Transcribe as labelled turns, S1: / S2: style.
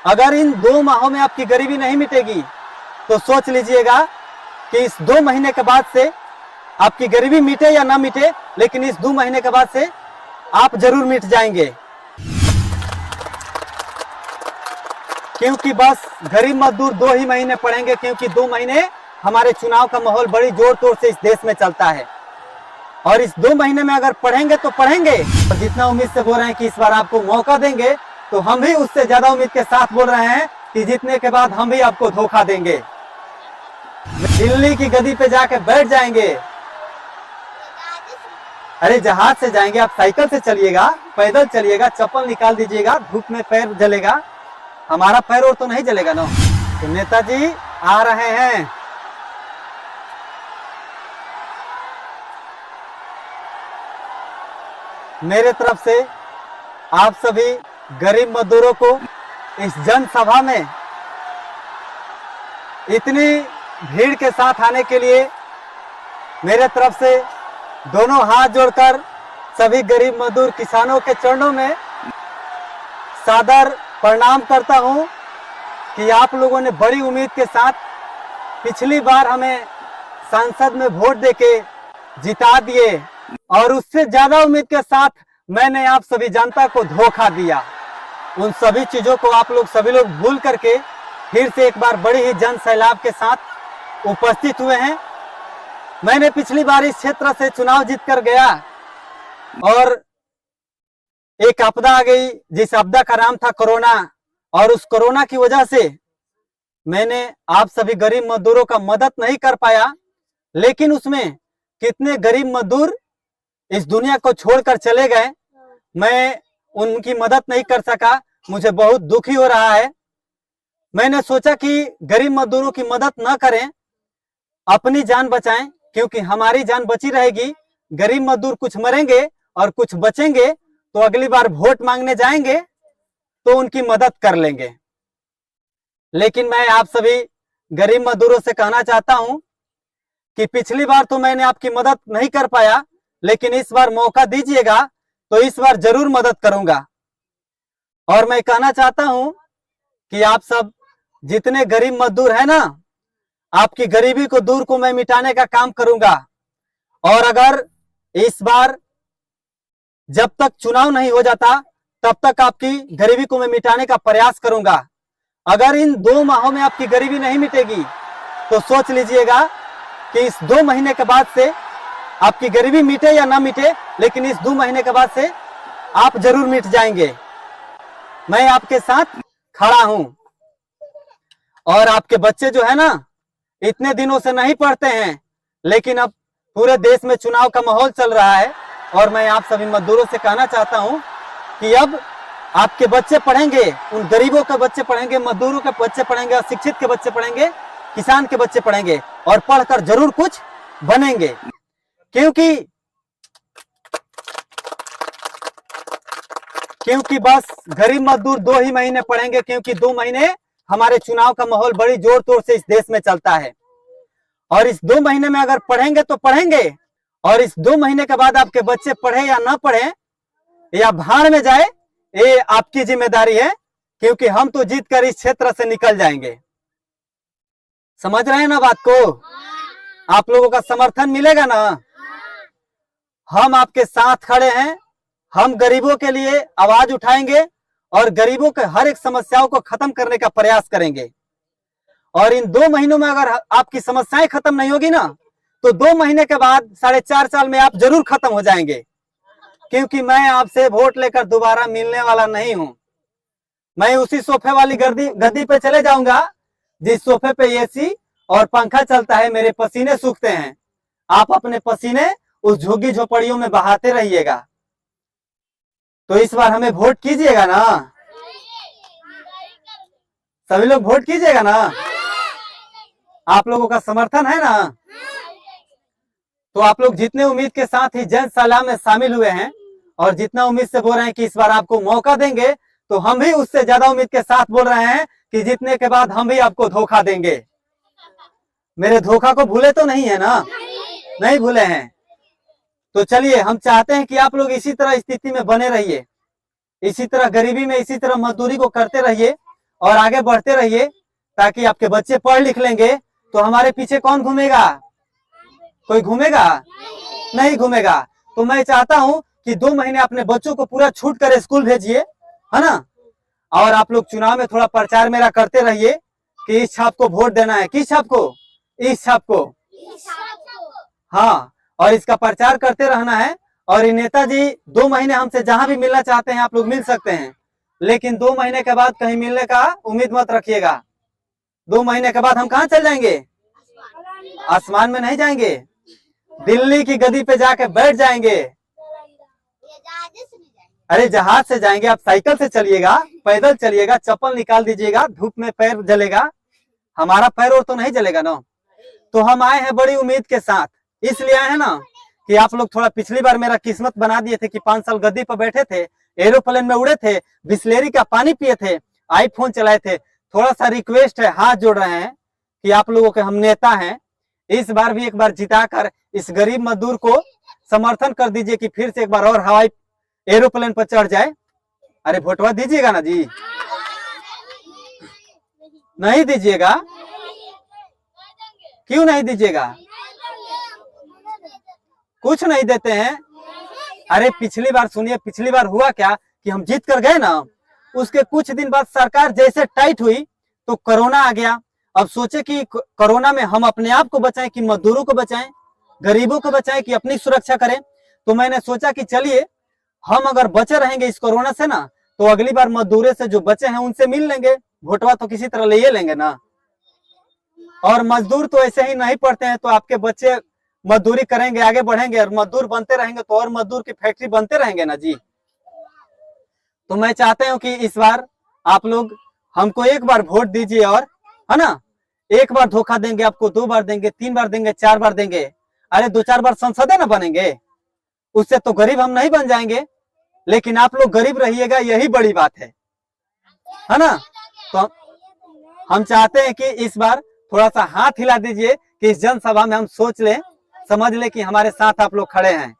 S1: अगर इन 2 माहों में आपकी गरीबी नहीं मिटेगी तो सोच लीजिएगा कि इस 2 महीने के बाद से आपकी गरीबी मिटे या ना मिटे, लेकिन इस 2 महीने के बाद से आप जरूर मिट जाएंगे। क्योंकि बस गरीब मजदूर 2 ही महीने पढ़ेंगे, क्योंकि 2 महीने हमारे चुनाव का माहौल बड़ी जोर तोड़ से इस देश में चलता है। और इस 2 महीने में अगर पढ़ेंगे तो पढ़ेंगे, और जितना उम्मीद से बोल रहे हैं कि इस बार आपको मौका देंगे, तो हम भी उससे ज्यादा उम्मीद के साथ बोल रहे हैं कि जीतने के बाद हम भी आपको धोखा देंगे। दिल्ली की गद्दी पे जाके बैठ जाएंगे। अरे जहाज से जाएंगे, आप साइकिल से चलिएगा, पैदल चलिएगा, चप्पल निकाल दीजिएगा, धूप में पैर जलेगा, हमारा पैर और तो नहीं जलेगा ना। तो नेताजी आ रहे हैं। मेरे तरफ से आप सभी गरीब मजदूरों को इस जनसभा में इतनी भीड़ के साथ आने के लिए मेरे तरफ से दोनों हाथ जोड़कर सभी गरीब मजदूर किसानों के चरणों में सादर प्रणाम करता हूं कि आप लोगों ने बड़ी उम्मीद के साथ पिछली बार हमें संसद में वोट देके जिता दिए, और उससे ज्यादा उम्मीद के साथ मैंने आप सभी जनता को धोखा दिया। उन सभी चीजों को आप लोग सभी लोग भूल करके फिर से एक बार बड़ी ही जन सैलाब के साथ उपस्थित हुए हैं। मैंने पिछली बार इस क्षेत्र से चुनाव जीत कर गया और एक आपदा आ गई, जिस आपदा का नाम था कोरोना, और उस कोरोना की वजह से मैंने आप सभी गरीब मजदूरों का मदद नहीं कर पाया। लेकिन उसमें कितने गरीब मजदूर इस दुनिया को छोड़कर चले गए, मैं उनकी मदद नहीं कर सका, मुझे बहुत दुखी हो रहा है। मैंने सोचा कि गरीब मजदूरों की मदद न करें, अपनी जान बचाएं, क्योंकि हमारी जान बची रहेगी। गरीब मजदूर कुछ मरेंगे और कुछ बचेंगे, तो अगली बार वोट मांगने जाएंगे तो उनकी मदद कर लेंगे। लेकिन मैं आप सभी गरीब मजदूरों से कहना चाहता हूं कि पिछली बार तो मैंने आपकी मदद नहीं कर पाया, लेकिन इस बार मौका दीजिएगा तो इस बार जरूर मदद करूंगा। और मैं कहना चाहता हूं कि आप सब जितने गरीब मजदूर हैं ना, आपकी गरीबी को दूर को मैं मिटाने का काम करूंगा। और अगर इस बार जब तक चुनाव नहीं हो जाता तब तक आपकी गरीबी को मैं मिटाने का प्रयास करूंगा। अगर इन 2 माहों में आपकी गरीबी नहीं मिटेगी तो सोच लीजिएगा कि इस 2 महीने के बाद से आपकी गरीबी मिटे या ना मिटे, लेकिन इस 2 महीने के बाद से आप जरूर मिट जाएंगे। मैं आपके साथ खड़ा हूं। और आपके बच्चे जो है ना, इतने दिनों से नहीं पढ़ते हैं, लेकिन अब पूरे देश में चुनाव का माहौल चल रहा है, और मैं आप सभी मजदूरों से कहना चाहता हूं कि अब आपके बच्चे पढ़ेंगे, उन गरीबों के बच्चे पढ़ेंगे, मजदूरों के बच्चे पढ़ेंगे, अशिक्षित के बच्चे पढ़ेंगे, किसान के बच्चे पढ़ेंगे, और पढ़कर जरूर कुछ बनेंगे। क्योंकि बस गरीब मजदूर 2 ही महीने पढ़ेंगे, क्योंकि 2 महीने हमारे चुनाव का माहौल बड़ी जोर तोड़ से इस देश में चलता है। और इस 2 महीने में अगर पढ़ेंगे तो पढ़ेंगे, और इस 2 महीने के बाद आपके बच्चे पढ़े या ना पढ़े या भाड़ में जाए, ये आपकी जिम्मेदारी है, क्योंकि हम तो जीत कर इस क्षेत्र से निकल जाएंगे। समझ रहे हैं ना बात को? आप लोगों का समर्थन मिलेगा ना? हम आपके साथ खड़े हैं। हम गरीबों के लिए आवाज उठाएंगे और गरीबों के हर एक समस्याओं को खत्म करने का प्रयास करेंगे। और इन 2 महीनों में अगर आपकी समस्याएं खत्म नहीं होगी ना, तो 2 महीने के बाद 4.5 साल में आप जरूर खत्म हो जाएंगे। क्योंकि मैं आपसे वोट लेकर दोबारा मिलने वाला नहीं हूं। मैं उसी सोफे वाली गद्दी पे चले जाऊंगा जिस सोफे पे एसी और पंखा चलता है। मेरे पसीने सूखते हैं, आप अपने पसीने उस झुग्गी झोपड़ियों में बहाते रहिएगा। तो इस बार हमें वोट कीजिएगा ना? सभी लोग वोट कीजिएगा ना? आप लोगों का समर्थन है ना? तो आप लोग जितने उम्मीद के साथ ही जन सलाह में शामिल हुए हैं और जितना उम्मीद से बोल रहे हैं कि इस बार आपको मौका देंगे, तो हम भी उससे ज्यादा उम्मीद के साथ बोल रहे हैं कि जीतने के बाद हम भी आपको धोखा देंगे। मेरे धोखा को भूले तो नहीं है ना? नहीं भूले हैं। तो चलिए, हम चाहते हैं कि आप लोग इसी तरह स्थिति में बने रहिए, इसी तरह गरीबी में इसी तरह मजदूरी को करते रहिए, और आगे बढ़ते रहिए, ताकि आपके बच्चे पढ़ लिख लेंगे तो हमारे पीछे कौन घूमेगा? कोई घूमेगा? नहीं घूमेगा। तो मैं चाहता हूं कि 2 महीने अपने बच्चों को पूरा छूट कर स्कूल भेजिए, है ना। और आप लोग चुनाव में थोड़ा प्रचार मेरा करते रहिए कि इस छाप को वोट देना है। किस छाप को? इस छाप को। हाँ, और इसका प्रचार करते रहना है। और ये नेताजी 2 महीने हमसे जहां भी मिलना चाहते हैं आप लोग मिल सकते हैं, लेकिन 2 महीने के बाद कहीं मिलने का उम्मीद मत रखिएगा। 2 महीने के बाद हम कहाँ चल जाएंगे? आसमान में नहीं जाएंगे, दिल्ली की गद्दी पे जाके बैठ जाएंगे। अरे जहाज से जाएंगे, आप साइकिल से चलिएगा, पैदल चलिएगा, चप्पल निकाल दीजिएगा, धूप में पैर जलेगा, हमारा पैर और तो नहीं जलेगा ना। तो हम आए हैं बड़ी उम्मीद के साथ, इसलिए आए हैं ना कि आप लोग थोड़ा पिछली बार मेरा किस्मत बना दिए थे कि 5 साल गद्दी पर बैठे थे, एरोप्लेन में उड़े थे, बिस्लेरी का पानी पिए थे, आईफोन चलाए थे। थोड़ा सा रिक्वेस्ट है, हाथ जोड़ रहे हैं कि आप लोगों के हम नेता हैं, इस बार भी एक बार जिताकर इस गरीब मजदूर को समर्थन कर दीजिए कि फिर से एक बार और हवाई एरोप्लेन पर चढ़ जाए। अरे वोटवा दीजिएगा ना जी? नहीं दीजिएगा? क्यों नहीं दीजिएगा? कुछ नहीं देते हैं। अरे पिछली बार सुनिए, पिछली बार हुआ क्या कि हम जीत कर गए ना, उसके कुछ दिन बाद सरकार जैसे टाइट हुई तो कोरोना आ गया। अब सोचे कि कोरोना में हम अपने आप को बचाएं कि मजदूरों को बचाएं, गरीबों को बचाएं कि अपनी सुरक्षा करें। तो मैंने सोचा कि चलिए हम अगर बचे रहेंगे इस कोरोना से ना, तो अगली बार मजदूरों से जो बचे हैं उनसे मिल लेंगे, वोटवा तो किसी तरह ले लेंगे ना। और मजदूर तो ऐसे ही नहीं पढ़ते हैं, तो आपके बच्चे मजदूरी करेंगे, आगे बढ़ेंगे, और मजदूर बनते रहेंगे तो और मजदूर की फैक्ट्री बनते रहेंगे ना जी। तो मैं चाहता हूं कि इस बार आप लोग हमको एक बार वोट दीजिए, और है ना, एक बार धोखा देंगे आपको, 2 बार देंगे, 3 बार देंगे, 4 बार देंगे, अरे 2-4 बार संसद ना बनेंगे, उससे तो गरीब हम नहीं बन जाएंगे, लेकिन आप लोग गरीब रहिएगा, यही बड़ी बात है ना। तो हम चाहते हैं कि इस बार थोड़ा सा हाथ हिला दीजिए कि इस जनसभा में हम सोच लें, समझ लें कि हमारे साथ आप लोग खड़े हैं।